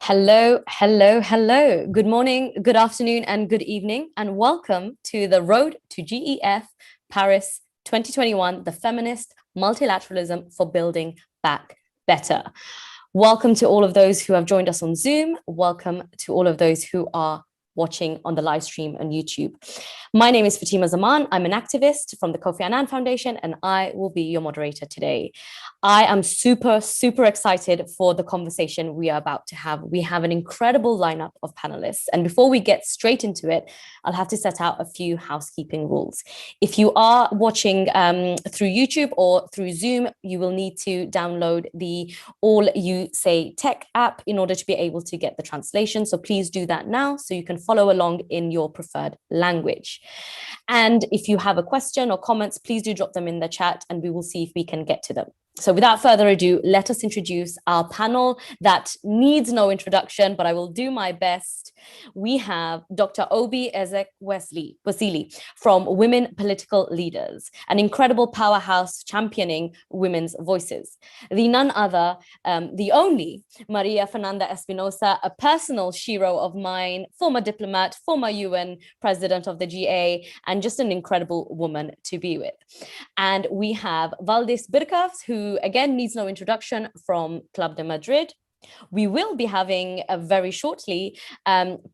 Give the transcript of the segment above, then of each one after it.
Hello, hello, hello. Good morning, good afternoon, and good evening, and welcome to the Road to GEF Paris 2021, the Feminist Multilateralism for Building Back Better. Welcome to all of those who have joined us on Zoom. Welcome to all of those who are watching on the live stream on YouTube. My name is Fatima Zaman. I'm an activist from the Kofi Annan Foundation, and I will be your moderator today. I am super excited for the conversation we are about to have. We have an incredible lineup of panelists. And before we get straight into it, I'll have to set out a few housekeeping rules. If you are watching through YouTube or through Zoom, you will need to download the All You Say Tech app in order to be able to get the translation. So please do that now so you can follow along in your preferred language. And if you have a question or comments, please do drop them in the chat and we will see if we can get to them. So without further ado, let us introduce our panel that needs no introduction, but I will do my best. We have Dr. Obi Ezek-Wasili from Women Political Leaders, an incredible powerhouse championing women's voices. The none other, the only Maria Fernanda Espinosa, a personal shiro of mine, former diplomat, former UN president of the GA, and just an incredible woman to be with. And we have Valdis Birkavs, who again needs no introduction, from Club de Madrid. We will be having very shortly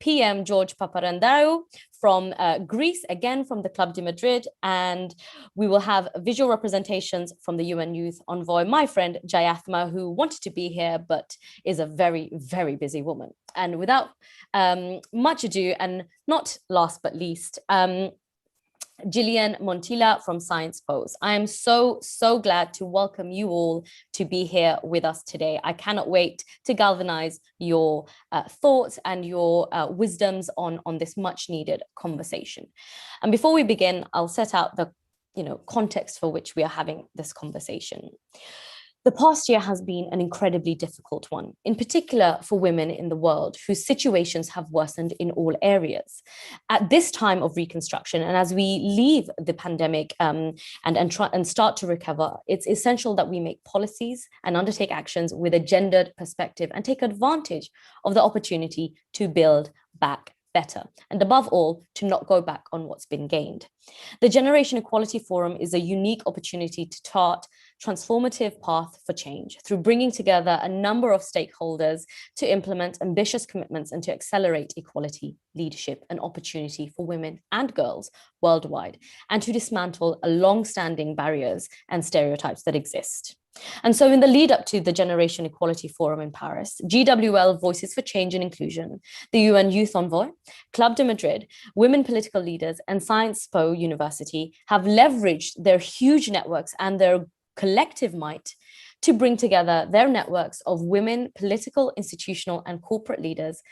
PM George Paparandreou from Greece, again from the Club de Madrid, and we will have visual representations from the UN Youth Envoy, my friend Jayathma, who wanted to be here but is a very busy woman. And without much ado, and not last but least, Gillian Montilla from Science Pose. I am so glad to welcome you all to be here with us today. I cannot wait to galvanize your thoughts and your wisdoms on this much needed conversation. And before we begin, I'll set out the context for which we are having this conversation. The past year has been an incredibly difficult one, in particular for women in the world whose situations have worsened in all areas. At this time of reconstruction, and as we leave the pandemic and start to recover, it's essential that we make policies and undertake actions with a gendered perspective and take advantage of the opportunity to build back better, and above all, to not go back on what's been gained. The Generation Equality Forum is a unique opportunity to chart transformative path for change through bringing together a number of stakeholders to implement ambitious commitments and to accelerate equality, leadership, and opportunity for women and girls worldwide, and to dismantle long-standing barriers and stereotypes that exist. And so in the lead up to the Generation Equality Forum in Paris, GWL Voices for Change and Inclusion, the UN Youth Envoy, Club de Madrid, Women Political Leaders, and Sciences Po University have leveraged their huge networks and their collective might to bring together their networks of women, political, institutional, and corporate leaders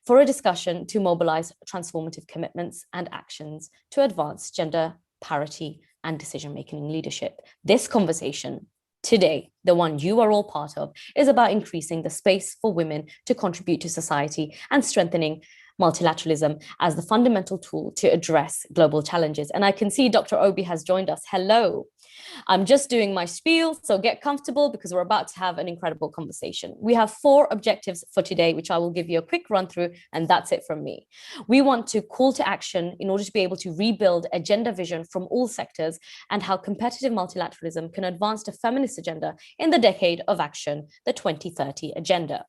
for a discussion to mobilize transformative commitments and actions to advance gender parity and decision-making leadership. This conversation today, the one you are all part of, is about increasing the space for women to contribute to society and strengthening multilateralism as the fundamental tool to address global challenges. And I can see Dr. Obi has joined us. Hello. I'm just doing my spiel, so get comfortable because we're about to have an incredible conversation. We have 4 objectives for today, which I will give you a quick run through, and that's it from me. We want to call to action in order to be able to rebuild a gender vision from all sectors and how competitive multilateralism can advance the feminist agenda in the decade of action, the 2030 agenda.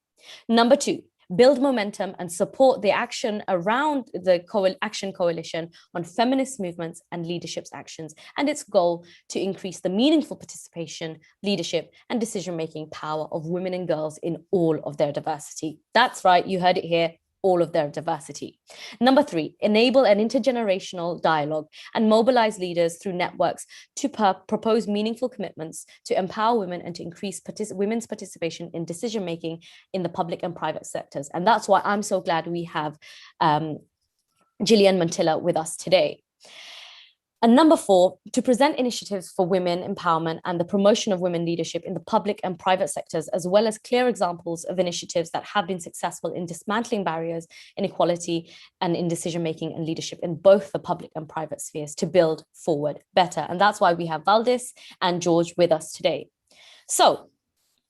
Number 2, build momentum and support the action around the Action Coalition on feminist movements and leadership's actions and its goal to increase the meaningful participation, leadership, and decision-making power of women and girls in all of their diversity. That's right, you heard it here, all of their diversity. Number 3, enable an intergenerational dialogue and mobilize leaders through networks to propose meaningful commitments to empower women and to increase women's participation in decision-making in the public and private sectors. And that's why I'm so glad we have Gillian Montilla with us today. And number 4, to present initiatives for women empowerment and the promotion of women leadership in the public and private sectors, as well as clear examples of initiatives that have been successful in dismantling barriers, inequality, and in decision-making and leadership in both the public and private spheres to build forward better. And that's why we have Valdis and George with us today. So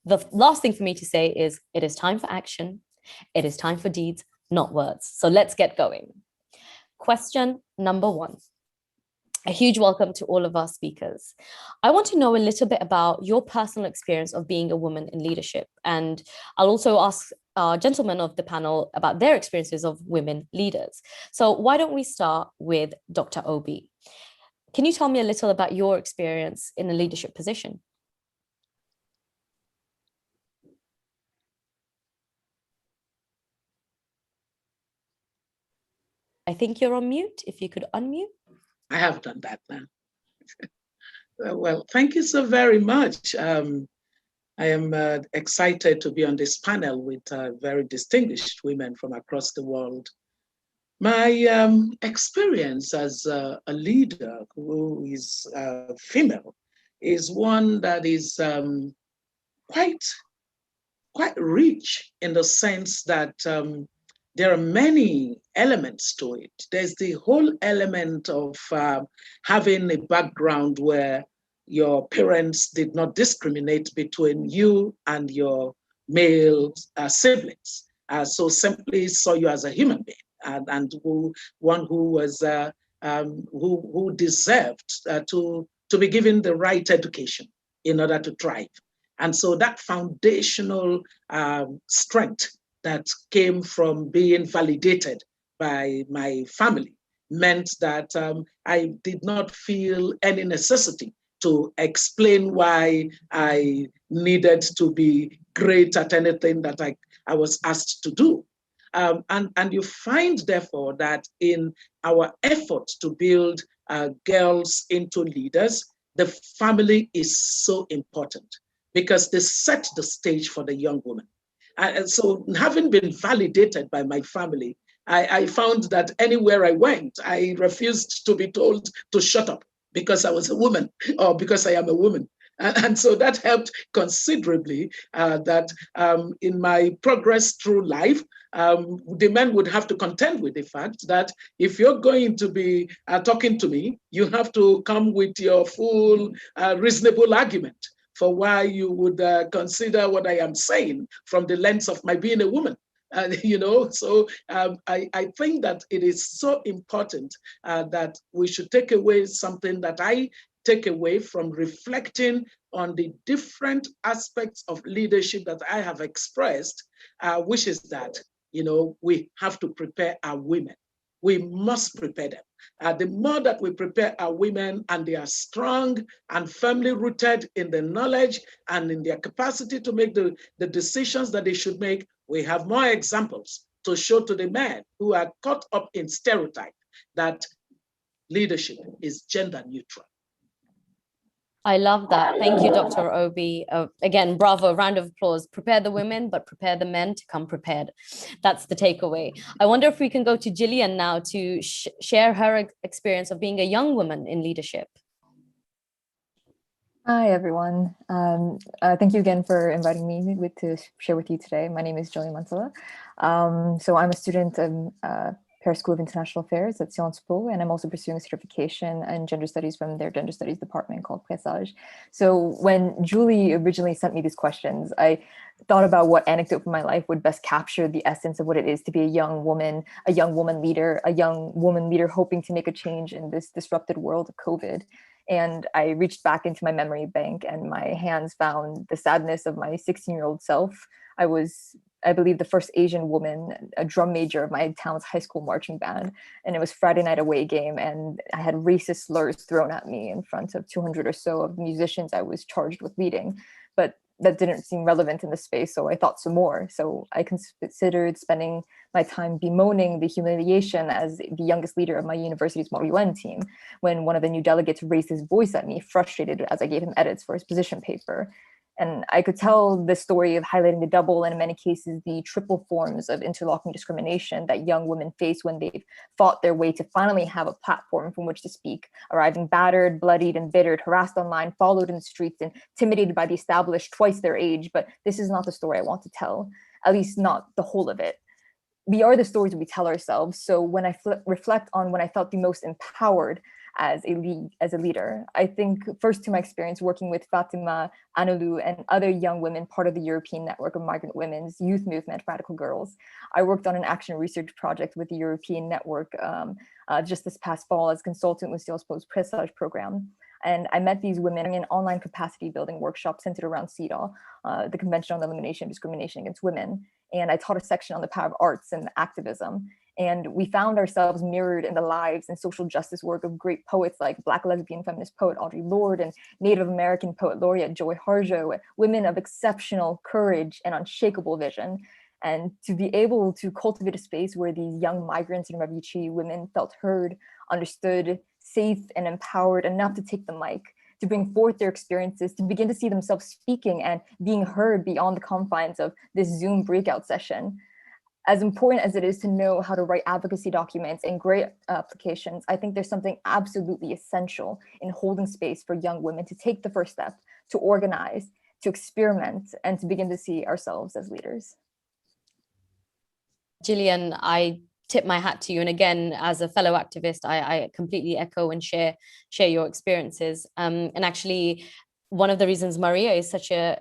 the last thing for me to say is it is time for action. It is time for deeds, not words. So let's get going. Question number 1. A huge welcome to all of our speakers. I want to know a little bit about your personal experience of being a woman in leadership. And I'll also ask our gentlemen of the panel about their experiences of women leaders. So why don't we start with Dr. Obi? Can you tell me a little about your experience in a leadership position? I think you're on mute. If you could unmute. I have done that now. Well, thank you so very much. I am excited to be on this panel with very distinguished women from across the world. My experience as a leader who is female is one that is quite rich in the sense that there are many elements to it. There's the whole element of having a background where your parents did not discriminate between you and your male siblings. So simply saw you as a human being and one who was who deserved to be given the right education in order to thrive. And so that foundational strength that came from being validated by my family meant that I did not feel any necessity to explain why I needed to be great at anything that I was asked to do. And you find, therefore, that in our effort to build girls into leaders, the family is so important because they set the stage for the young woman. And so having been validated by my family, I found that anywhere I went, I refused to be told to shut up because I was a woman or because I am a woman. And so that helped considerably that in my progress through life, the men would have to contend with the fact that if you're going to be talking to me, you have to come with your full reasonable argument for why you would consider what I am saying from the lens of my being a woman. So I think that it is so important that we should take away something that I take away from reflecting on the different aspects of leadership that I have expressed, which is that, we have to prepare our women. We must prepare them. The more that we prepare our women and they are strong and firmly rooted in the knowledge and in their capacity to make the decisions that they should make, we have more examples to show to the men who are caught up in stereotype that leadership is gender neutral. I love that. Thank you, Dr. Obi. Again, bravo, round of applause. Prepare the women, but prepare the men to come prepared. That's the takeaway. I wonder if we can go to Gillian now to share her experience of being a young woman in leadership. Hi, everyone. Thank you again for inviting me to share with you today. My name is Gillian Mansala. So I'm a student of Paris School of International Affairs at Sciences Po, and I'm also pursuing a certification in gender studies from their gender studies department called Présage. So when Julie originally sent me these questions, I thought about what anecdote from my life would best capture the essence of what it is to be a young woman leader hoping to make a change in this disrupted world of COVID. And I reached back into my memory bank and my hands found the sadness of my 16-year-old self. I was, I believe, the first Asian woman, a drum major of my town's high school marching band. And it was Friday night away game. And I had racist slurs thrown at me in front of 200 or so of musicians I was charged with leading. But that didn't seem relevant in the space, so I thought some more. So I considered spending my time bemoaning the humiliation as the youngest leader of my university's Model UN team, when one of the new delegates raised his voice at me, frustrated as I gave him edits for his position paper. And I could tell the story of highlighting the double and in many cases the triple forms of interlocking discrimination that young women face when they've fought their way to finally have a platform from which to speak, arriving battered, bloodied, embittered, harassed online, followed in the streets, and intimidated by the established twice their age. But this is not the story I want to tell, at least not the whole of it. We are the stories we tell ourselves. So when I reflect on when I felt the most empowered as a leader. I think first to my experience working with Fatima, Anulu, and other young women part of the European Network of Migrant Women's Youth Movement, Radical Girls. I worked on an action research project with the European Network just this past fall as consultant with Sciences Po's Pressage program. And I met these women in an online capacity building workshop centered around CEDAW, the Convention on the Elimination of Discrimination Against Women. And I taught a section on the power of arts and activism. And we found ourselves mirrored in the lives and social justice work of great poets like Black lesbian feminist poet Audre Lorde and Native American poet laureate Joy Harjo, women of exceptional courage and unshakable vision. And to be able to cultivate a space where these young migrants and refugee women felt heard, understood, safe, and empowered enough to take the mic, to bring forth their experiences, to begin to see themselves speaking and being heard beyond the confines of this Zoom breakout session. As important as it is to know how to write advocacy documents and grant applications, I think there's something absolutely essential in holding space for young women to take the first step, to organize, to experiment, and to begin to see ourselves as leaders. Gillian, I tip my hat to you. And again, as a fellow activist, I completely echo and share your experiences. And actually, one of the reasons Maria is such an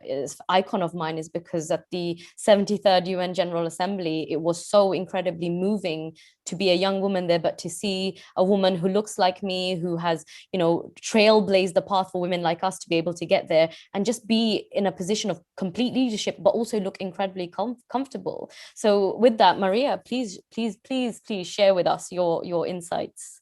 icon of mine is because at the 73rd UN General Assembly, it was so incredibly moving to be a young woman there, but to see a woman who looks like me, who has, trailblazed the path for women like us to be able to get there and just be in a position of complete leadership, but also look incredibly comfortable. So with that, Maria, please share with us your insights.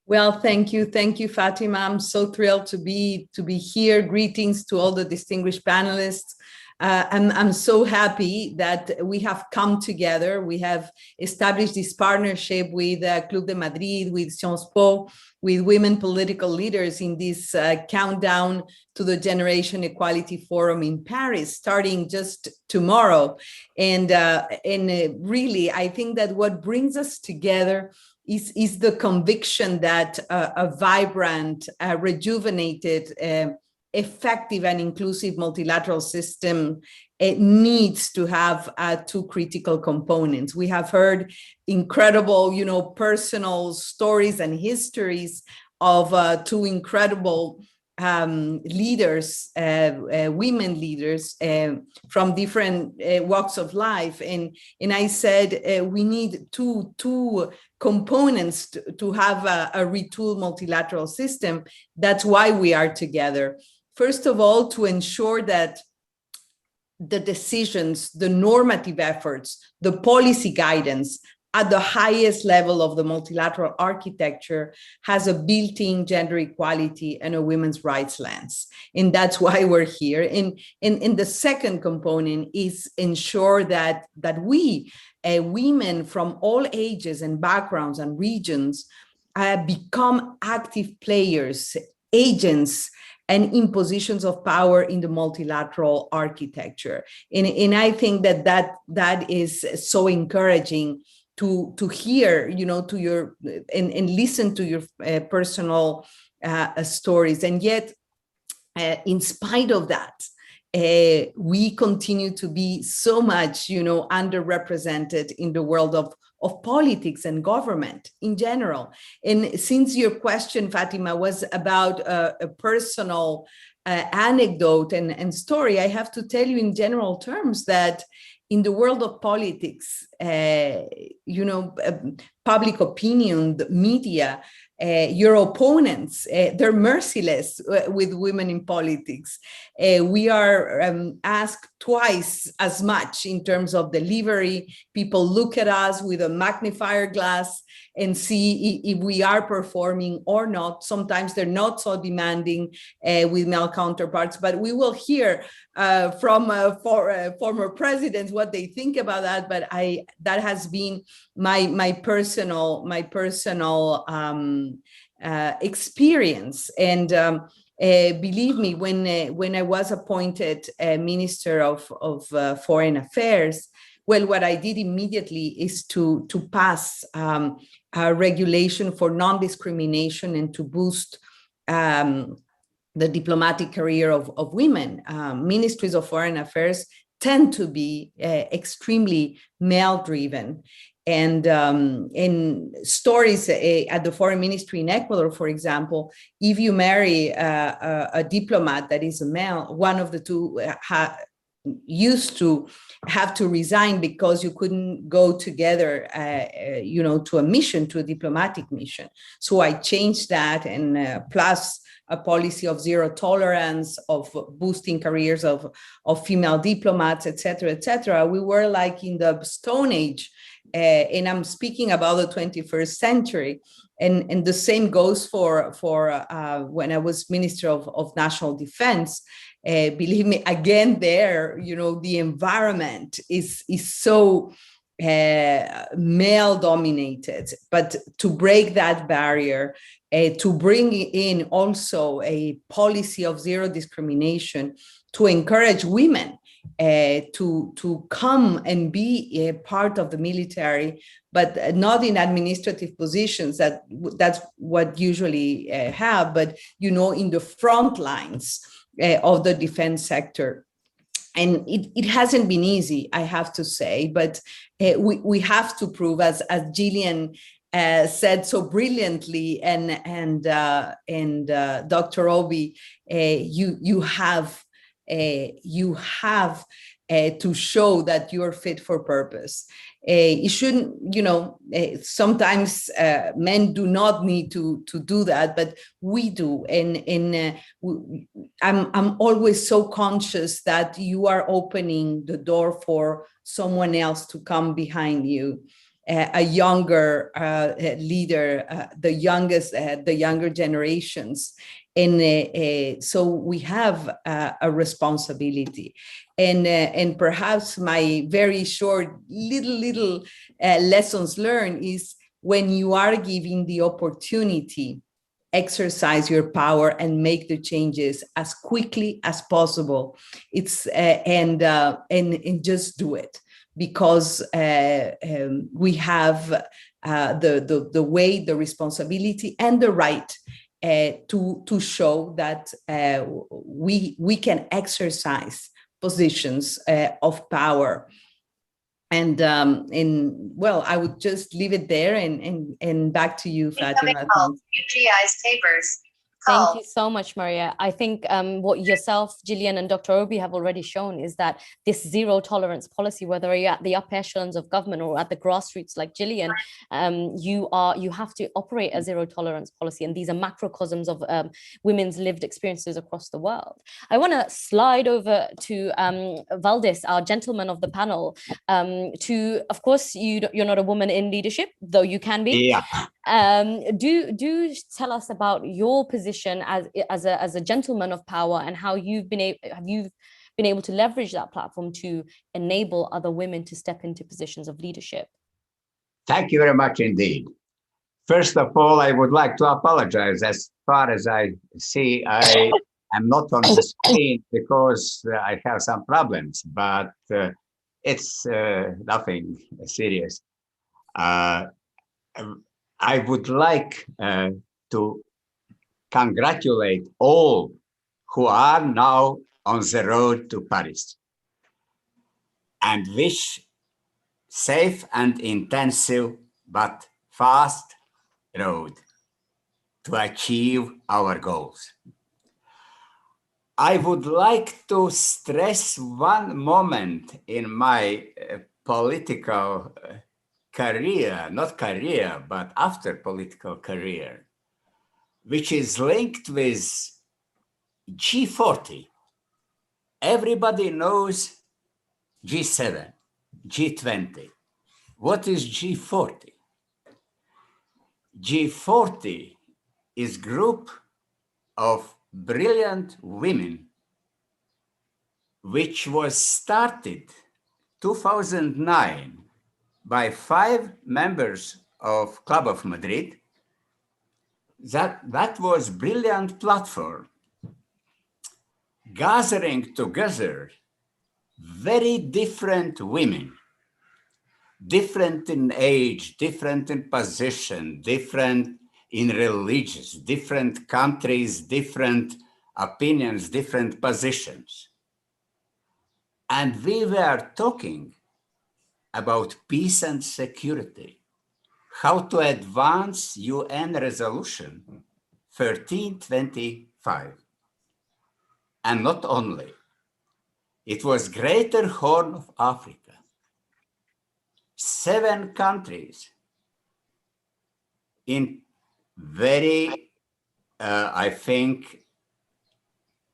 Well, thank you, Fatima. I'm so thrilled to be here. Greetings to all the distinguished panelists. I'm so happy that we have come together. We have established this partnership with Club de Madrid, with Sciences Po, with women political leaders in this countdown to the Generation Equality Forum in Paris, starting just tomorrow. And really, I think that what brings us together is the conviction that a vibrant, rejuvenated, effective and inclusive multilateral system needs to have two critical components. We have heard incredible, personal stories and histories of two incredible leaders, women leaders from different walks of life. And I said, we need two components to have a retooled multilateral system. That's why we are together. First of all, to ensure that the decisions, the normative efforts, the policy guidance at the highest level of the multilateral architecture has a built-in gender equality and a women's rights lens. And that's why we're here. And the second component is ensure that we, women from all ages and backgrounds and regions, become active players, agents, and in positions of power in the multilateral architecture. And I think that is so encouraging to hear, to your, and listen to your personal stories. And yet, in spite of that, we continue to be so much, underrepresented in the world of politics and government in general. And since your question, Fatima, was about a personal anecdote and story, I have to tell you in general terms that in the world of politics, public opinion, the media, your opponents, they're merciless with women in politics. We are asked twice as much in terms of delivery. People look at us with a magnifier glass and see if we are performing or not. Sometimes they're not so demanding with male counterparts, but we will hear from former presidents what they think about that. But that has been my personal experience. And believe me, when I was appointed Minister of Foreign Affairs, well, what I did immediately is to pass a regulation for non-discrimination and to boost the diplomatic career of women. Ministries of Foreign Affairs tend to be extremely male-driven. And in stories at the foreign ministry in Ecuador, for example, if you marry a diplomat that is a male, one of the two used to have to resign because you couldn't go together, to a mission, to a diplomatic mission. So I changed that, and plus a policy of zero tolerance, of boosting careers of female diplomats, et cetera, we were like in the Stone Age. And I'm speaking about the 21st century. And the same goes for when I was Minister of National Defense. Believe me, again, there, the environment is so male dominated. But to break that barrier, to bring in also a policy of zero discrimination, to encourage women to come and be a part of the military, but not in administrative positions. That's what usually have, but in the front lines of the defense sector. And it hasn't been easy, I have to say, but we have to prove, as Gillian said so brilliantly, and Dr. Obi, you have to show that you're fit for purpose. It shouldn't, sometimes men do not need to do that, but we do. And I'm always so conscious that you are opening the door for someone else to come behind you, a younger leader, the younger generations. And so we have a responsibility. And perhaps my very short little lessons learned is, when you are given the opportunity, exercise your power and make the changes as quickly as possible. It's and just do it, because we have the way, the responsibility, and the right to show that we can exercise positions of power. And well, I would just leave it there, and back to you, Fatima. Thank you so much, Maria. I think what yourself, Gillian, and Dr. Obi have already shown is that this zero tolerance policy, whether you're at the upper echelons of government or at the grassroots like Gillian, you have to operate a zero tolerance policy. And these are macrocosms of women's lived experiences across the world. I want to slide over to Valdis, our gentleman of the panel, of course, you're not a woman in leadership, though you can be. Yeah. Do tell us about your position as a gentleman of power, and how you've been able to leverage that platform to enable other women to step into positions of leadership. Thank you very much indeed. First of all, I would like to apologize. As far as I see, I am not on the screen because I have some problems, but it's nothing serious. I would like to congratulate all who are now on the road to Paris, and wish safe and intensive but fast road to achieve our goals. I would like to stress one moment in my political career, not career, but after political career, which is linked with G40. Everybody knows G7, G20. What is G40? G40 is a group of brilliant women, which was started 2009 by 5 members of Club of Madrid. That was a brilliant platform, gathering together very different women, different in age, different in position, different in religions, different countries, different opinions, different positions. And we were talking about peace and security, how to advance UN Resolution 1325. And not only, it was Greater Horn of Africa, 7 countries in very, I think,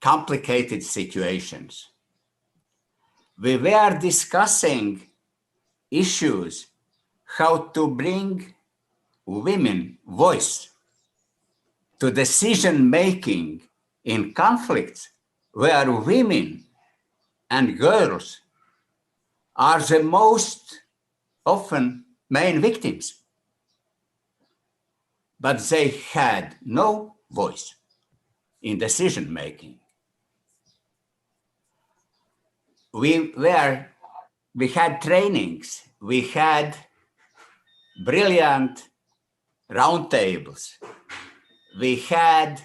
complicated situations. We were discussing issues, how to bring women voice to decision-making in conflicts where women and girls are the most often main victims. But they had no voice in decision-making. We had trainings, we had brilliant roundtables, we had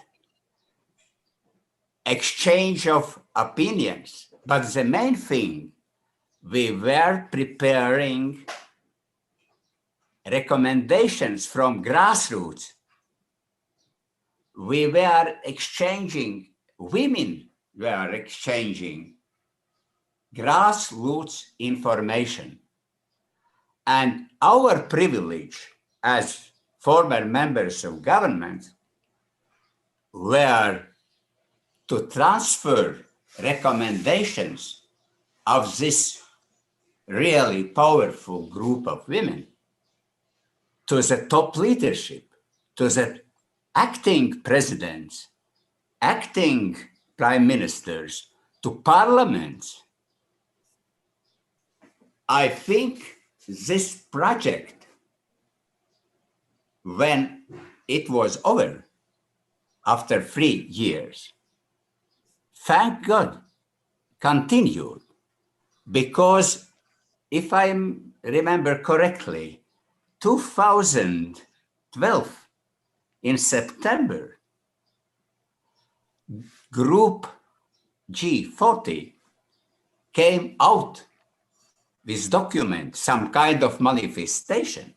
exchange of opinions, but the main thing, we were preparing recommendations from grassroots. We were exchanging, women were exchanging grassroots information. And our privilege as former members of government were to transfer recommendations of this really powerful group of women to the top leadership, to the acting presidents, acting prime ministers, to parliaments. I think this project, when it was over after 3 years, thank God, continued, because if I remember correctly, 2012, in September, Group G40 came out with document, some kind of manifestation.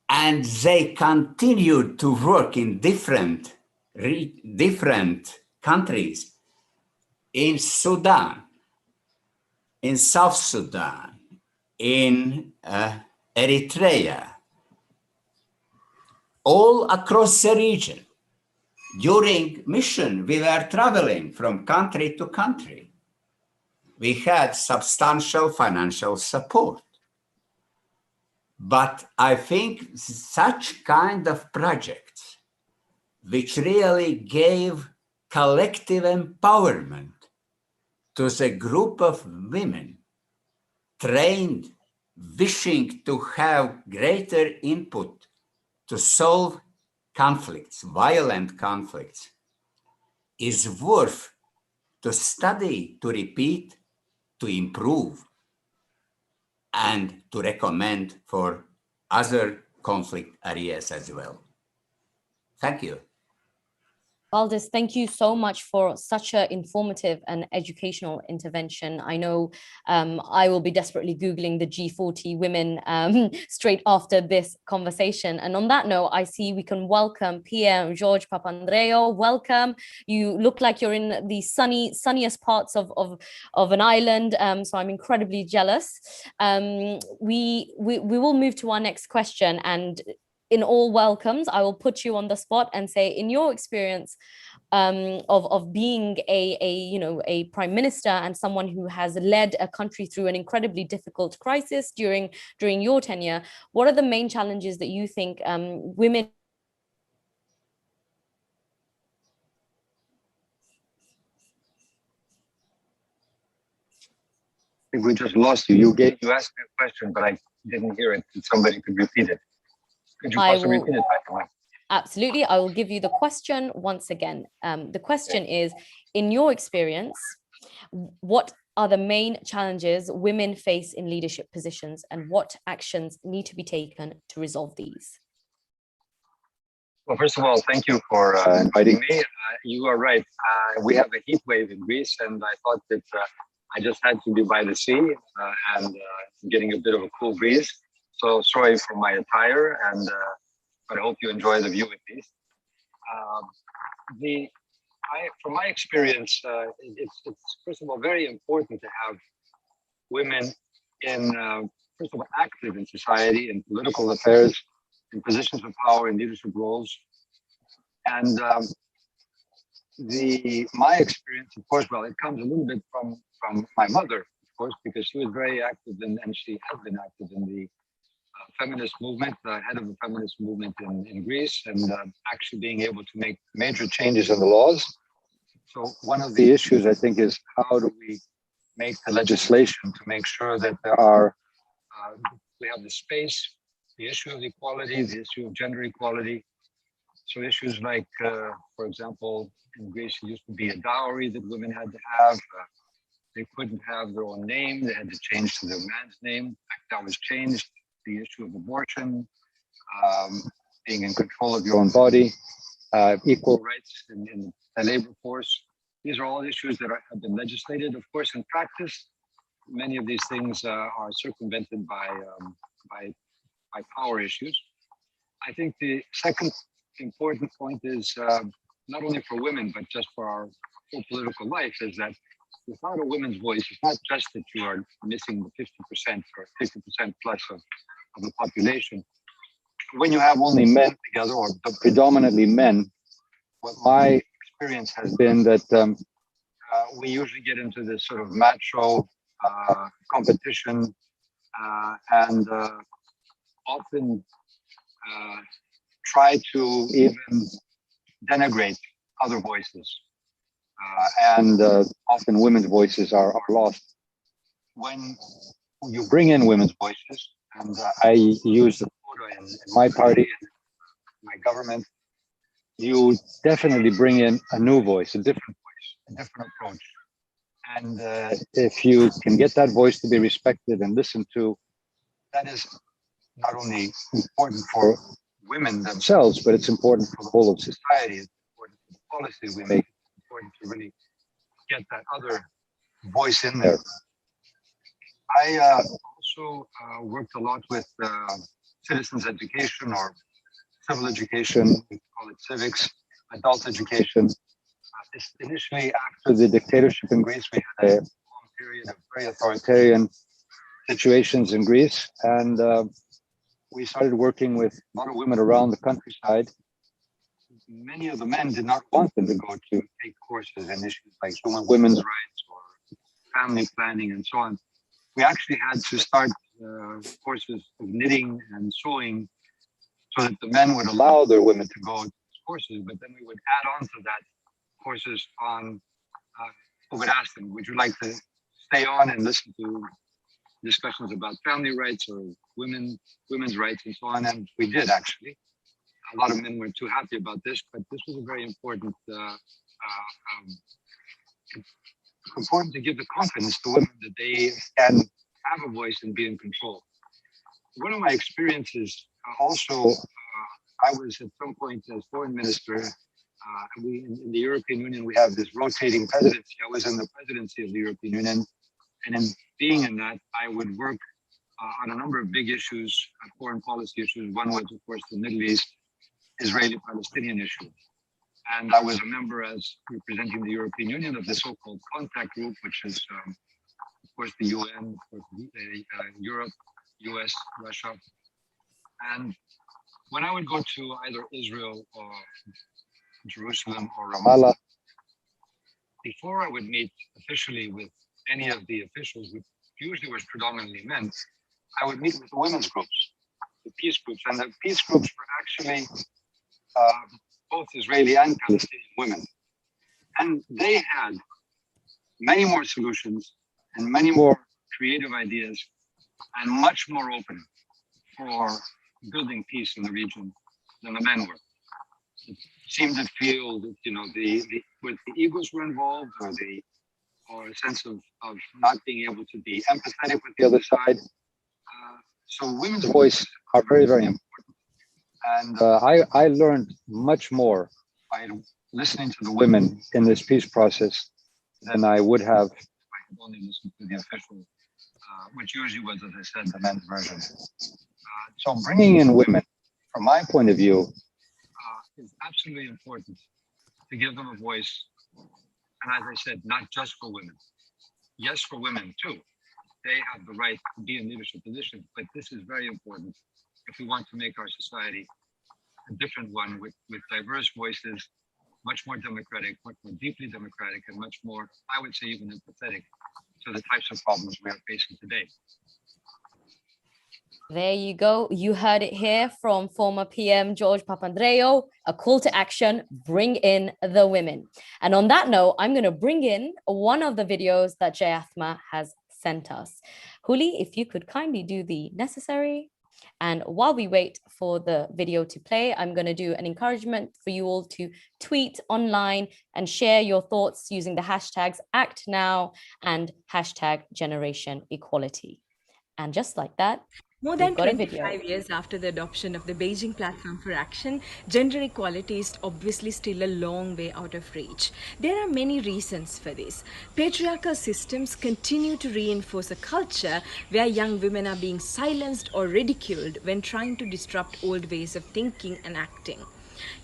And they continued to work in different countries, in Sudan, in South Sudan, in Eritrea, all across the region. During mission, we were traveling from country to country. We had substantial financial support. But I think such kind of projects, which really gave collective empowerment to the group of women trained, wishing to have greater input to solve conflicts, violent conflicts, is worth to study, to repeat, to improve, and to recommend for other conflict areas as well. Thank you. Valdis, thank you so much for such an informative and educational intervention. I know I will be desperately Googling the G40 women straight after this conversation. And on that note, I see we can welcome Pierre and George Papandreou. Welcome. You look like you're in the sunniest parts of an island, so I'm incredibly jealous. We will move to our next question, and in all welcomes, I will put you on the spot and say, in your experience of being a prime minister and someone who has led a country through an incredibly difficult crisis during your tenure, what are the main challenges that you think women? I think we just lost you. You asked me a question, but I didn't hear it. If somebody could repeat it. Could you possibly repeat it back away? Absolutely. I will give you the question once again. The question is, in your experience, what are the main challenges women face in leadership positions, and what actions need to be taken to resolve these? Well, first of all, thank you for inviting me. You are right. We have a heat wave in Greece, and I thought that I just had to be by the sea and getting a bit of a cool breeze. So sorry for my attire, but I hope you enjoy the view at least. From my experience, it's first of all very important to have women first of all, active in society, in political affairs, in positions of power, in leadership roles. And my experience, of course, well, it comes a little bit from my mother, of course, because she was very active and she has been active in the feminist movement, head of the feminist movement in Greece, and actually being able to make major changes in the laws. So one of the issues, I think, is how do we make the legislation to make sure that we have the space, the issue of equality, the issue of gender equality. So issues like, for example, in Greece, it used to be a dowry that women had to have. They couldn't have their own name. They had to change to their man's name. In fact, that was changed. The issue of abortion, being in control of your own body, equal rights in the labor force. These are all issues that have been legislated. Of course, in practice, many of these things are circumvented by power issues. I think the second important point is not only for women, but just for our whole political life, is that without a women's voice, it's not just that you are missing the 50% or 50% plus of the population. When you have only men together, or predominantly men, what my experience has been that we usually get into this sort of macho competition and often try to even denigrate other voices. And often women's voices are lost. When you bring in women's voices, and I use the quota in my party and my government, you definitely bring in a new voice, a different approach. And if you can get that voice to be respected and listened to, that is not only important for women themselves, but it's important for the whole of society. It's important for the policies we make. It's important to really get that other voice in there. I also worked a lot with citizens education or civil education, we call it civics, adult education. Initially, after the dictatorship in Greece, we had a long period of very authoritarian situations in Greece, and we started working with a lot of women around the countryside. Many of the men did not want them to go to take courses in issues like women's rights or family planning and so on. We actually had to start courses of knitting and sewing so that the men would allow their women to go to these courses, but then we would add on to that courses on, who would ask them, would you like to stay on and listen to discussions about family rights or women's rights and so on? And we did, actually. A lot of men were too happy about this, but this was a very important to give the confidence to women that they can have a voice and be in control. One of my experiences also, I was at some point as foreign minister, in the European Union, we have this rotating presidency. I was in the presidency of the European Union, and in being in that, I would work on a number of big issues, foreign policy issues. One was, of course, the Middle East, Israeli-Palestinian issue. And I was a member, as representing the European Union, of the so-called contact group, which is, of course, the UN, of course, Europe, US, Russia. And when I would go to either Israel or Jerusalem or Ramallah, before I would meet officially with any of the officials, which usually was predominantly men, I would meet with the women's groups, the peace groups. And the peace groups were actually both Israeli and Palestinian women. And they had many more solutions and many more creative ideas and much more open for building peace in the region than the men were. It seemed to feel that, with the egos were involved or a sense of not being able to be empathetic with the other side. So women's voice are very, very important. And I learned much more by listening to the women in this peace process than I would have by I've only listened to the official, which usually was, as I said, the men's version. So bringing in women, from my point of view, is absolutely important to give them a voice. And as I said, not just for women. Yes, for women too. They have the right to be in leadership positions, but this is very important if we want to make our society a different one with diverse voices, much more democratic, much more deeply democratic, and much more, I would say, even empathetic to the types of problems we are facing today. There you go. You heard it here from former PM George Papandreou, a call to action, bring in the women. And on that note, I'm going to bring in one of the videos that Jayathma has sent us. Huli, if you could kindly do the necessary. And while we wait for the video to play, I'm going to do an encouragement for you all to tweet online and share your thoughts using the hashtags ActNow and hashtag Generation Equality. And just like that, more than 25 years after the adoption of the Beijing Platform for Action, gender equality is obviously still a long way out of reach. There are many reasons for this. Patriarchal systems continue to reinforce a culture where young women are being silenced or ridiculed when trying to disrupt old ways of thinking and acting.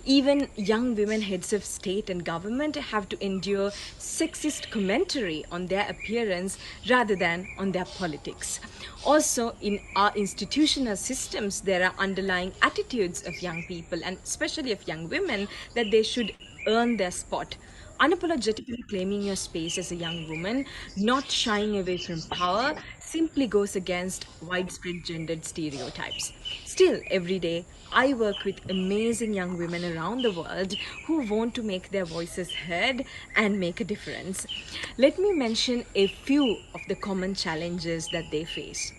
Even young women heads of state and government have to endure sexist commentary on their appearance rather than on their politics. Also, in our institutional systems, there are underlying attitudes of young people, and especially of young women, that they should earn their spot. Unapologetically claiming your space as a young woman, not shying away from power, simply goes against widespread gendered stereotypes. Still, every day, I work with amazing young women around the world who want to make their voices heard and make a difference. Let me mention a few of the common challenges that they face.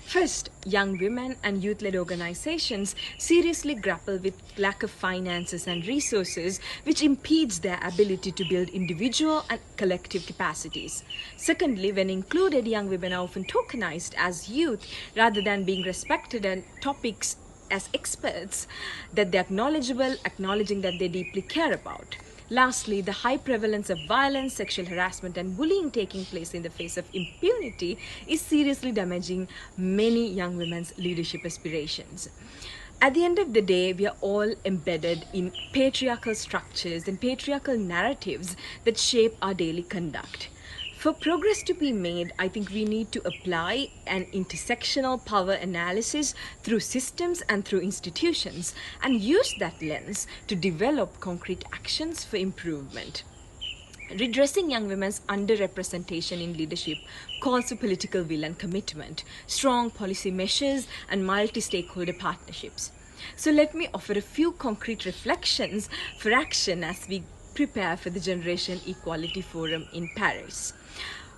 First, young women and youth-led organizations seriously grapple with lack of finances and resources, which impedes their ability to build individual and collective capacities. Secondly, when included, young women are often tokenized as youth rather than being respected and topics as experts that they're acknowledging that they deeply care about. Lastly, the high prevalence of violence, sexual harassment, and bullying taking place in the face of impunity is seriously damaging many young women's leadership aspirations. At the end of the day, we are all embedded in patriarchal structures and patriarchal narratives that shape our daily conduct. For progress to be made, I think we need to apply an intersectional power analysis through systems and through institutions, and use that lens to develop concrete actions for improvement. Redressing young women's underrepresentation in leadership calls for political will and commitment, strong policy measures, and multi-stakeholder partnerships. So let me offer a few concrete reflections for action as we prepare for the Generation Equality Forum in Paris.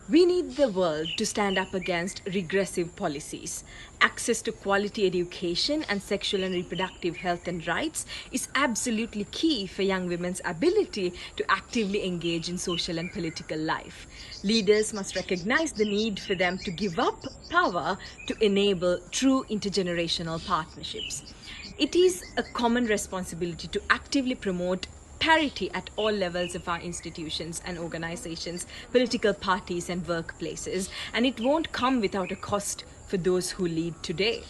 We need the world to stand up against regressive policies. Access to quality education and sexual and reproductive health and rights is absolutely key for young women's ability to actively engage in social and political life. Leaders must recognize the need for them to give up power to enable true intergenerational partnerships. It is a common responsibility to actively promote parity at all levels of our institutions and organizations, political parties and workplaces, and it won't come without a cost for those who lead today.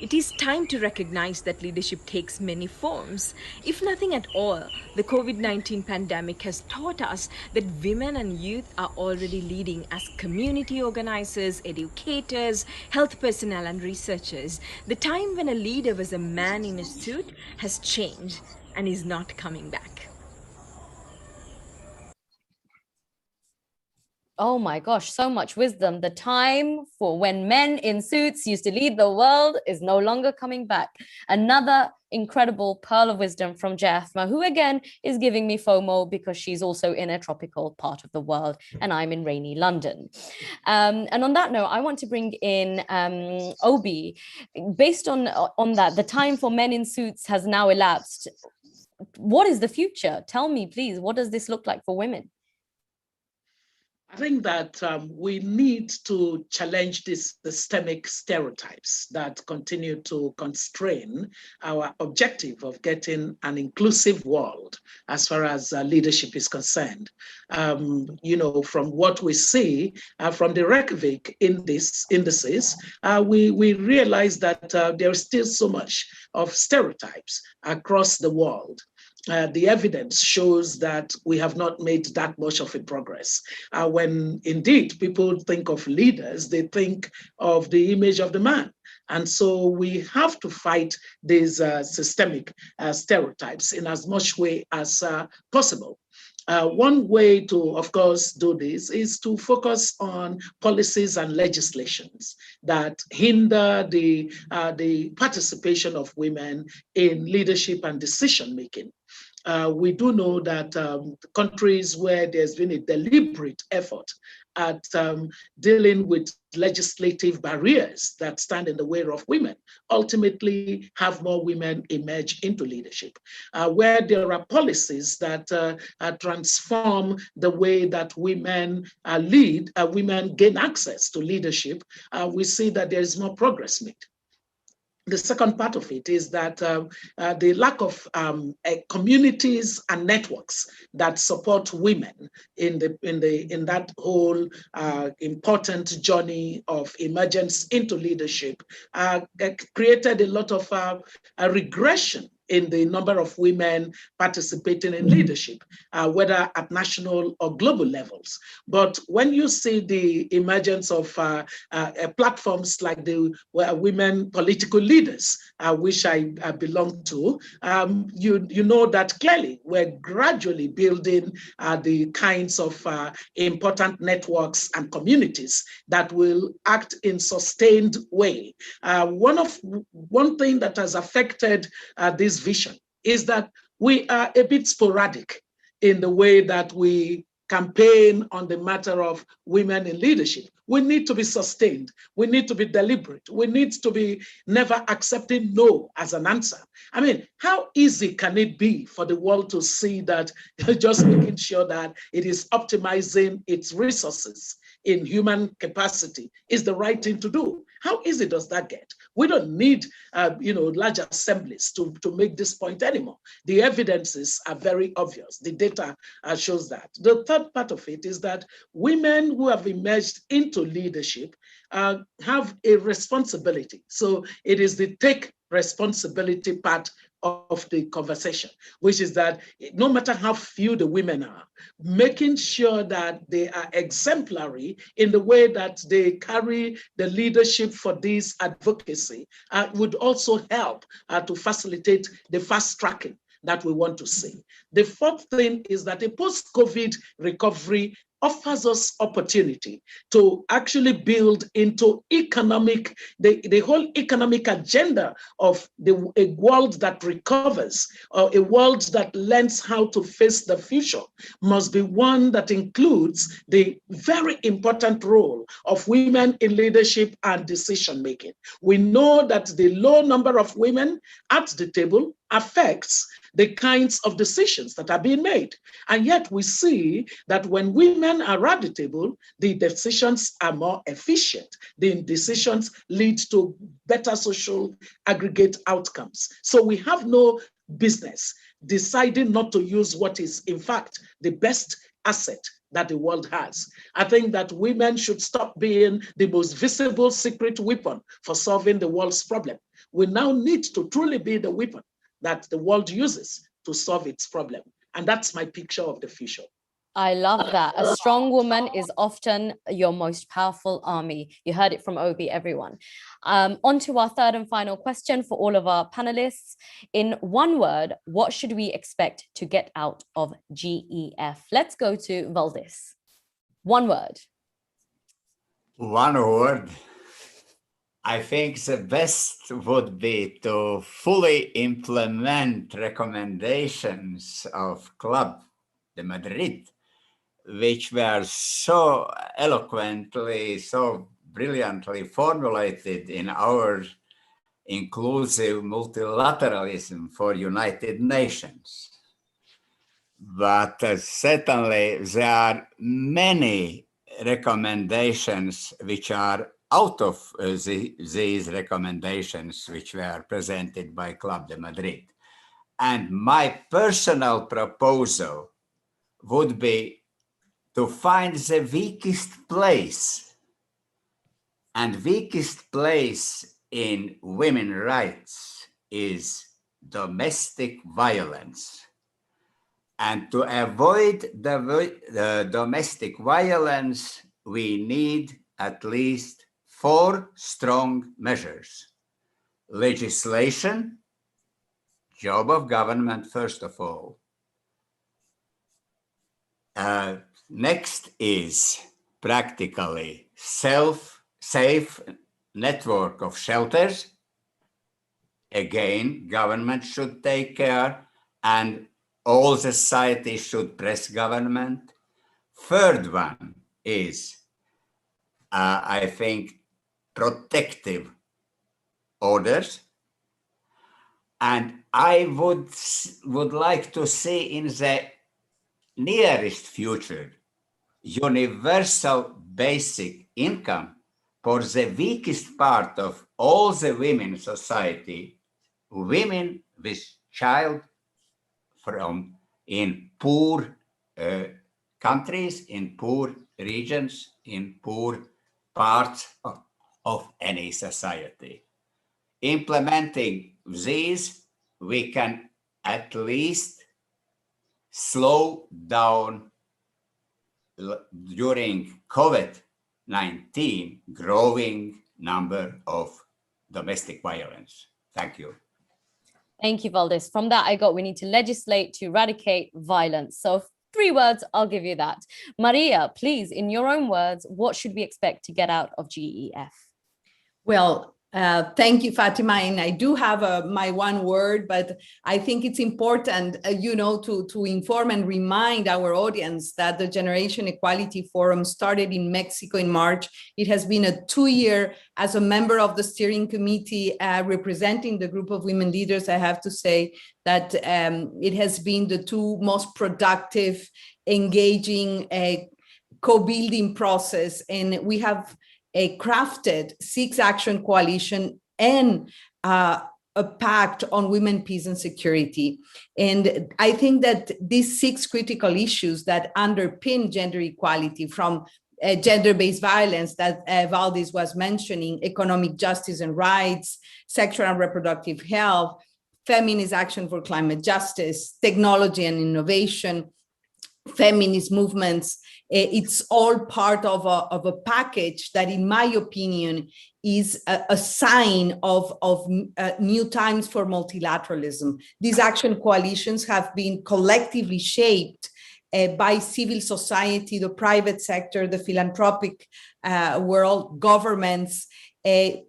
It is time to recognize that leadership takes many forms. If nothing at all, the COVID-19 pandemic has taught us that women and youth are already leading as community organizers, educators, health personnel, and researchers. The time when a leader was a man in a suit has changed and is not coming back. Oh my gosh, so much wisdom. The time for when men in suits used to lead the world is no longer coming back. Another incredible pearl of wisdom from Jayathma, who again is giving me FOMO because she's also in a tropical part of the world and I'm in rainy London. And on that note, I want to bring in Obi. Based on that, the time for men in suits has now elapsed. What is the future? Tell me, please, what does this look like for women? I think that we need to challenge these systemic stereotypes that continue to constrain our objective of getting an inclusive world as far as leadership is concerned. From what we see from the Reykjavik indices, we realize that there is still so much of stereotypes across the world. The evidence shows that we have not made that much of a progress. When indeed people think of leaders, they think of the image of the man. And so we have to fight these systemic stereotypes in as much way as possible. One way to, of course, do this is to focus on policies and legislations that hinder the participation of women in leadership and decision making. We do know that countries where there's been a deliberate effort at dealing with legislative barriers that stand in the way of women ultimately have more women emerge into leadership. Where there are policies that transform the way that women lead, women gain access to leadership, we see that there is more progress made. The second part of it is that the lack of communities and networks that support women in that whole important journey of emergence into leadership created a lot of regression in the number of women participating in leadership, whether at national or global levels. But when you see the emergence of platforms like the women political leaders, which I belong to, you know that clearly we're gradually building the kinds of important networks and communities that will act in sustained way. One thing that has affected this vision is that we are a bit sporadic in the way that we campaign on the matter of women in leadership. We need to be sustained. We need to be deliberate. We need to be never accepting no as an answer. I mean, how easy can it be for the world to see that just making sure that it is optimizing its resources in human capacity is the right thing to do? How easy does that get? We don't need, large assemblies to make this point anymore. The evidences are very obvious. The data shows that. The third part of it is that women who have emerged into leadership have a responsibility. So it is the take responsibility part of the conversation, which is that no matter how few the women are, making sure that they are exemplary in the way that they carry the leadership for this advocacy would also help to facilitate the fast tracking that we want to see. The fourth thing is that a post-COVID recovery offers us opportunity to actually build into the whole economic agenda of a world that recovers, or a world that learns how to face the future, must be one that includes the very important role of women in leadership and decision making. We know that the low number of women at the table affects the kinds of decisions that are being made. And yet we see that when women are at the table, the decisions are more efficient. The decisions lead to better social aggregate outcomes. So we have no business deciding not to use what is, in fact, the best asset that the world has. I think that women should stop being the most visible secret weapon for solving the world's problem. We now need to truly be the weapon that the world uses to solve its problem. And that's my picture of the future. I love that. A strong woman is often your most powerful army. You heard it from Obi, everyone. On to our third and final question for all of our panelists. In one word, what should we expect to get out of GEF? Let's go to Valdis. One word. One word. I think the best would be to fully implement recommendations of Club de Madrid, which were so eloquently, so brilliantly formulated in our inclusive multilateralism for United Nations. But certainly there are many recommendations which are out of these recommendations which were presented by Club de Madrid. And my personal proposal would be to find the weakest place. And weakest place in women's rights is domestic violence. And to avoid the domestic violence, we need at least 4 strong measures. Legislation, job of government, first of all. Next is practically safe network of shelters. Again, government should take care, and all society should press government. Third one is, I think, protective orders. And I would like to see in the nearest future universal basic income for the weakest part of all the women society, women with child from in poor countries, in poor regions, in poor parts of any society. Implementing these, we can at least slow down during COVID-19 growing number of domestic violence. Thank you. Thank you, Valdis. From that, I got we need to legislate to eradicate violence. So 3 words, I'll give you that. Maria, please, in your own words, what should we expect to get out of GEF? Well, thank you, Fatima. And I do have my one word, but I think it's important, to inform and remind our audience that the Generation Equality Forum started in Mexico in March. It has been a 2-year. As a member of the steering committee representing the group of women leaders, I have to say that it has been the 2 most productive, engaging, co-building process. And we have a crafted 6-action coalition and a pact on women, peace, and security. And I think that these 6 critical issues that underpin gender equality, from gender-based violence that Valdis was mentioning, economic justice and rights, sexual and reproductive health, feminist action for climate justice, technology and innovation, feminist movements, it's all part of a package that, in my opinion, is a sign of new times for multilateralism. These action coalitions have been collectively shaped by civil society, the private sector, the philanthropic world, governments, by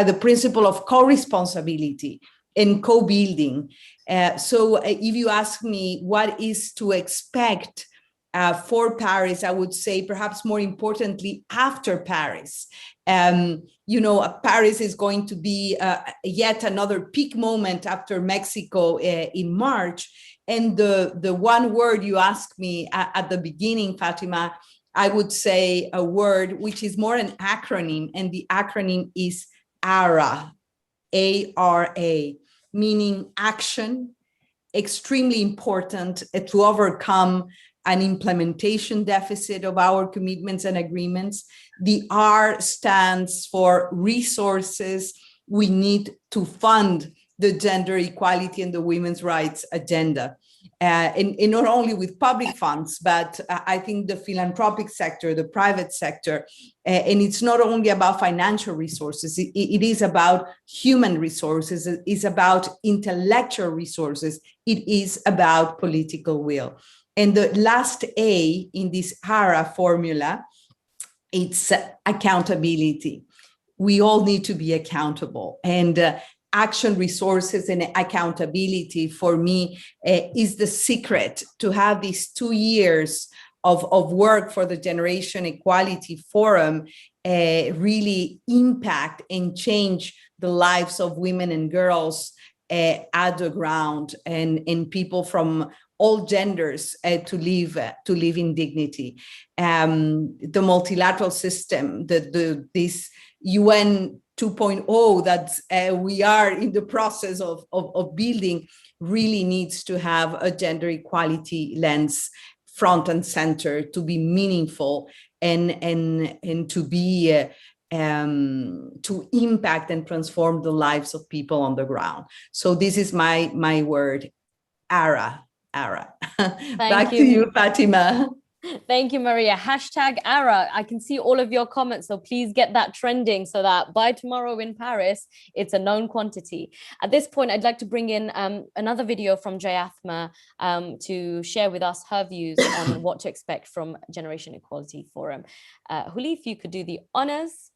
the principle of co-responsibility and co-building. So if you ask me what is to expect for Paris, I would say perhaps more importantly, after Paris. Paris is going to be yet another peak moment after Mexico in March. And the one word you asked me at the beginning, Fatima, I would say a word which is more an acronym, and the acronym is ARA, A-R-A, meaning action, extremely important to overcome an implementation deficit of our commitments and agreements. The R stands for resources. We need to fund the gender equality and the women's rights agenda. And not only with public funds, but I think the philanthropic sector, the private sector, and it's not only about financial resources, it is about human resources, it is about intellectual resources, it is about political will. And the last A in this ARA formula, it's accountability. We all need to be accountable, and action, resources, and accountability for me is the secret to have these 2 years of work for the Generation Equality Forum really impact and change the lives of women and girls at the ground, and people from all genders to live in dignity. The multilateral system, this UN 2.0 that we are in the process of building really needs to have a gender equality lens front and center to be meaningful and to be to impact and transform the lives of people on the ground. So this is my word, ARA. Back to you, Fatima. Thank you, Maria. Hashtag ARA. I can see all of your comments, so please get that trending so that by tomorrow in Paris, it's a known quantity. At this point, I'd like to bring in another video from Jayathma to share with us her views on what to expect from Generation Equality Forum. Huli, if you could do the honors.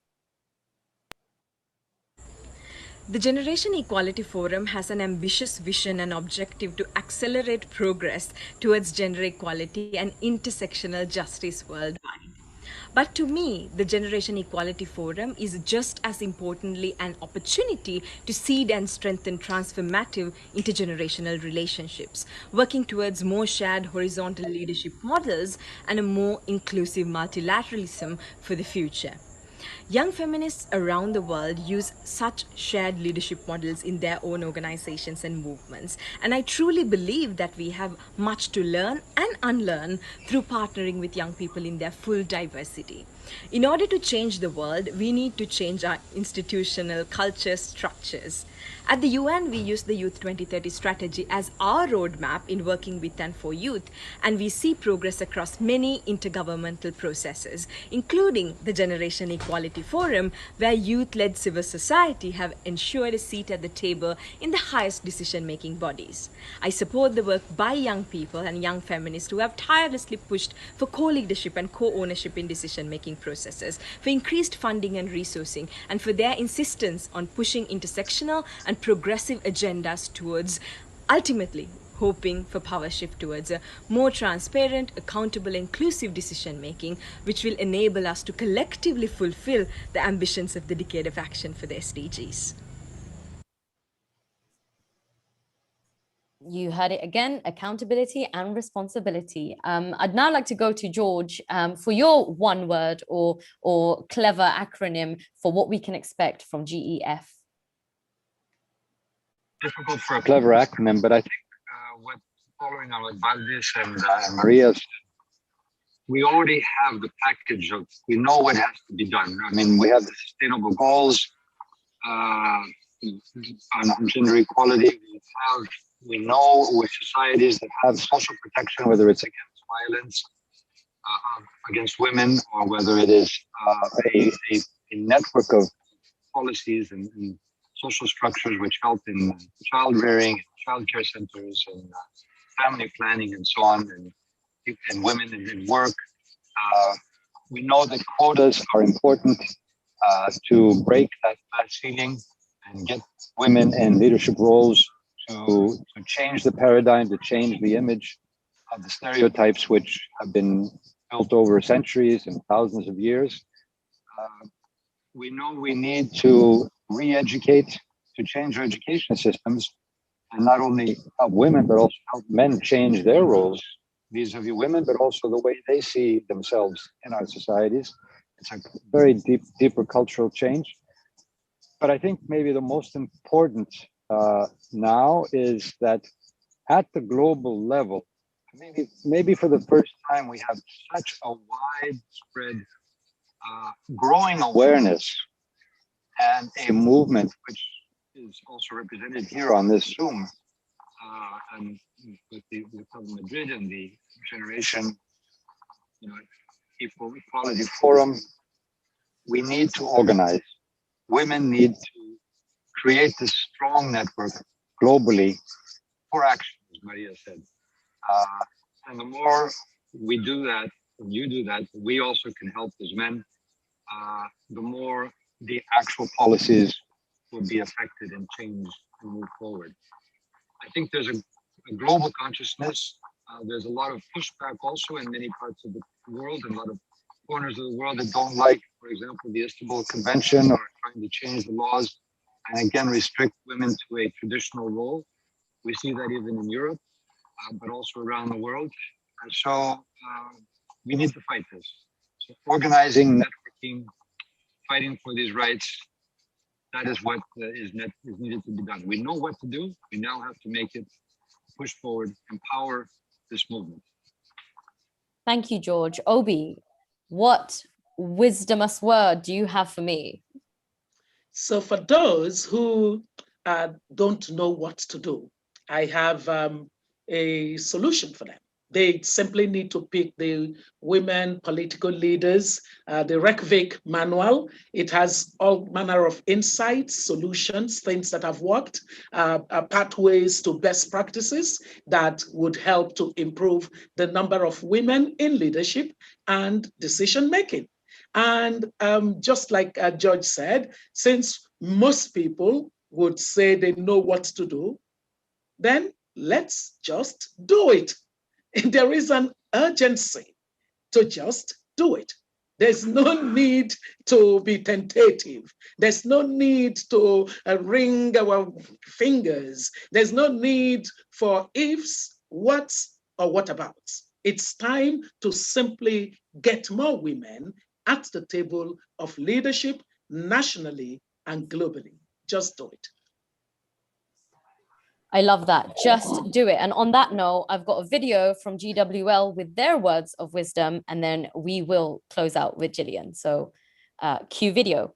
The Generation Equality Forum has an ambitious vision and objective to accelerate progress towards gender equality and intersectional justice worldwide. But to me, the Generation Equality Forum is just as importantly an opportunity to seed and strengthen transformative intergenerational relationships, working towards more shared horizontal leadership models and a more inclusive multilateralism for the future. Young feminists around the world use such shared leadership models in their own organizations and movements, and I truly believe that we have much to learn and unlearn through partnering with young people in their full diversity. In order to change the world, we need to change our institutional culture structures. At the UN, we use the Youth 2030 strategy as our roadmap in working with and for youth, and we see progress across many intergovernmental processes, including the Generation Equality Forum, where youth-led civil society have ensured a seat at the table in the highest decision-making bodies. I support the work by young people and young feminists who have tirelessly pushed for co-leadership and co-ownership in decision-making processes, for increased funding and resourcing, and for their insistence on pushing intersectional and progressive agendas towards ultimately hoping for power shift towards a more transparent, accountable, inclusive decision-making, which will enable us to collectively fulfill the ambitions of the Decade of Action for the SDGs. You heard it again, accountability and responsibility. I'd now like to go to George for your one word or clever acronym for what we can expect from GEF. Difficult for a clever acronym, but I think what following on what Valdis and Maria said, we already have the package of, we know what has to be done. I mean, we have the sustainable goals on gender equality. We know with societies that have social protection, whether it's against violence against women, or whether it is a network of policies and social structures which help in child rearing, child care centers, and family planning, and so on, and women in work. We know that quotas are important to break that glass ceiling and get women in leadership roles, to change the paradigm, to change the image of the stereotypes which have been built over centuries and thousands of years. We know we need to re-educate, to change our education systems, and not only help women, but also help men change their roles vis-a-vis women, but also the way they see themselves in our societies. It's a very deeper cultural change. But I think maybe the most important now is that at the global level, maybe for the first time, we have such a widespread growing awareness and a movement which is also represented here on this Zoom, and with Madrid and the Generation Equality Forum. We need to organize. Women need to create this strong network globally for action, as Maria said. And the more we do that, and you do that, we also can help as men. The more the actual policies will be affected and changed and move forward. I think there's a global consciousness. There's a lot of pushback also in many parts of the world, and a lot of corners of the world that don't like, for example, the Istanbul Convention, or trying to change the laws and again restrict women to a traditional role. We see that even in Europe. but also around the world. And so we need to fight this. So organizing, networking, fighting for these rights, that is what is needed to be done. We know what to do. We now have to make it, push forward, empower this movement. Thank you, George. Obi, what wisdomous word do you have for me? So for those who don't know what to do, I have a solution for them. They simply need to pick the women political leaders, the Reykjavik manual. It has all manner of insights, solutions, things that have worked, pathways to best practices that would help to improve the number of women in leadership and decision making. And just like George said, since most people would say they know what to do, then let's just do it. There is an urgency to just do it. There's no need to be tentative. There's no need to wring our fingers. There's no need for ifs, whats, or whatabouts. It's time to simply get more women at the table of leadership nationally and globally. Just do it. I love that. Just do it. And on that note, I've got a video from GWL with their words of wisdom, and then we will close out with Gillian. So cue video.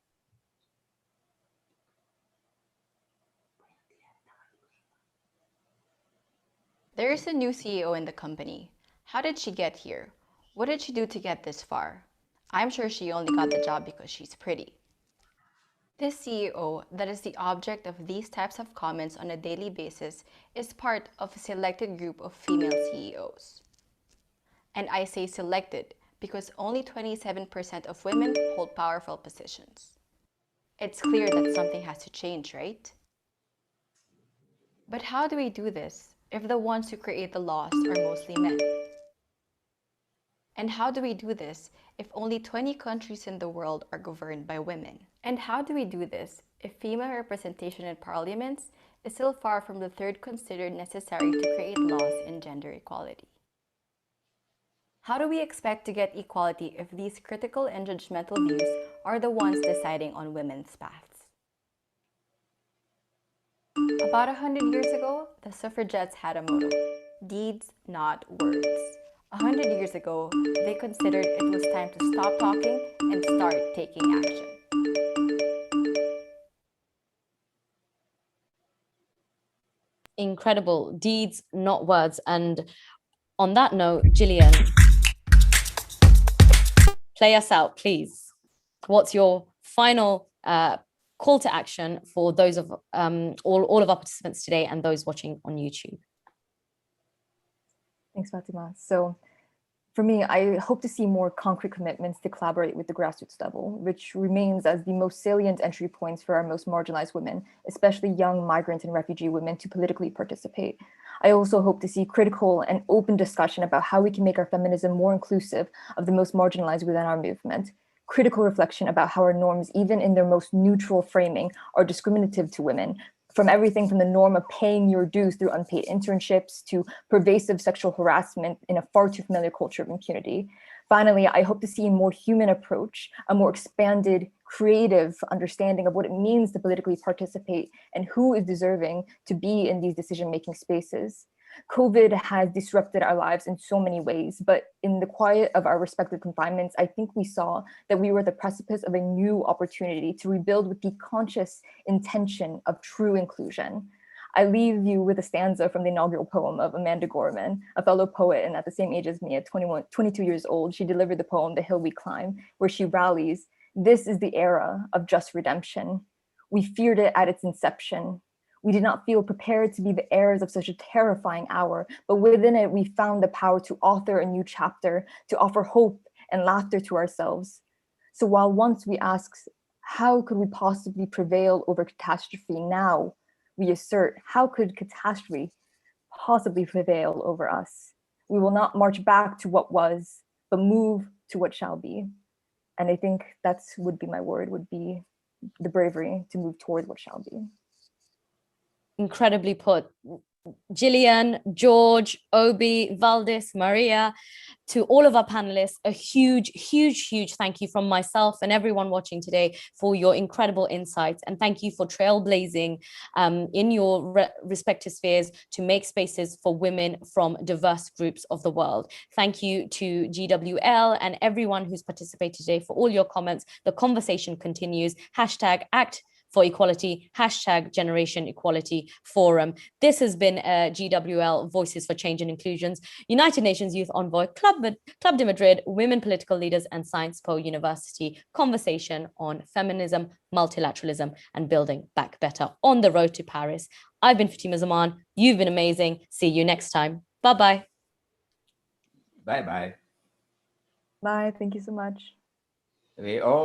There is a new CEO in the company. How did she get here? What did she do to get this far? I'm sure she only got the job because she's pretty. This CEO that is the object of these types of comments on a daily basis is part of a selected group of female CEOs. And I say selected because only 27% of women hold powerful positions. It's clear that something has to change, right? But how do we do this if the ones who create the laws are mostly men? And how do we do this if only 20 countries in the world are governed by women? And how do we do this if female representation in parliaments is still far from the third considered necessary to create laws in gender equality? How do we expect to get equality if these critical and judgmental views are the ones deciding on women's paths? About 100 years ago, the suffragettes had a motto: deeds, not words. 100 years ago, they considered it was time to stop talking and start taking action. Incredible. Deeds, not words. And on that note, Gillian, play us out, please. What's your final call to action for those of all of our participants today and those watching on YouTube? Thanks, Fatima. So for me, I hope to see more concrete commitments to collaborate with the grassroots level, which remains as the most salient entry points for our most marginalized women, especially young migrant and refugee women, to politically participate. I also hope to see critical and open discussion about how we can make our feminism more inclusive of the most marginalized within our movement. Critical reflection about how our norms, even in their most neutral framing, are discriminative to women, from everything from the norm of paying your dues through unpaid internships to pervasive sexual harassment in a far too familiar culture of impunity. Finally, I hope to see a more human approach, a more expanded, creative understanding of what it means to politically participate and who is deserving to be in these decision-making spaces. COVID has disrupted our lives in so many ways, but in the quiet of our respective confinements, I think we saw that we were at the precipice of a new opportunity to rebuild with the conscious intention of true inclusion. I leave you with a stanza from the inaugural poem of Amanda Gorman, a fellow poet and at the same age as me at 22 years old. She delivered the poem, The Hill We Climb, where she rallies, "This is the era of just redemption. We feared it at its inception. We did not feel prepared to be the heirs of such a terrifying hour, but within it, we found the power to author a new chapter, to offer hope and laughter to ourselves. So while once we asked, how could we possibly prevail over catastrophe? Now we assert, how could catastrophe possibly prevail over us? We will not march back to what was, but move to what shall be." And I think that's would be my word, would be the bravery to move toward what shall be. Incredibly put. Gillian, George, Obi, Valdis, Maria, to all of our panelists, a huge, huge, huge thank you from myself and everyone watching today for your incredible insights. And thank you for trailblazing in your respective spheres to make spaces for women from diverse groups of the world. Thank you to GWL and everyone who's participated today for all your comments. The conversation continues. #ACT for equality, #Generation Equality Forum. This has been GWL Voices for Change and Inclusions, United Nations Youth Envoy, Club de Madrid, Women Political Leaders, and Sciences Po University conversation on feminism, multilateralism, and building back better on the road to Paris. I've been Fatima Zaman. You've been amazing. See you next time. Bye-bye. Bye-bye. Bye. Thank you so much. We all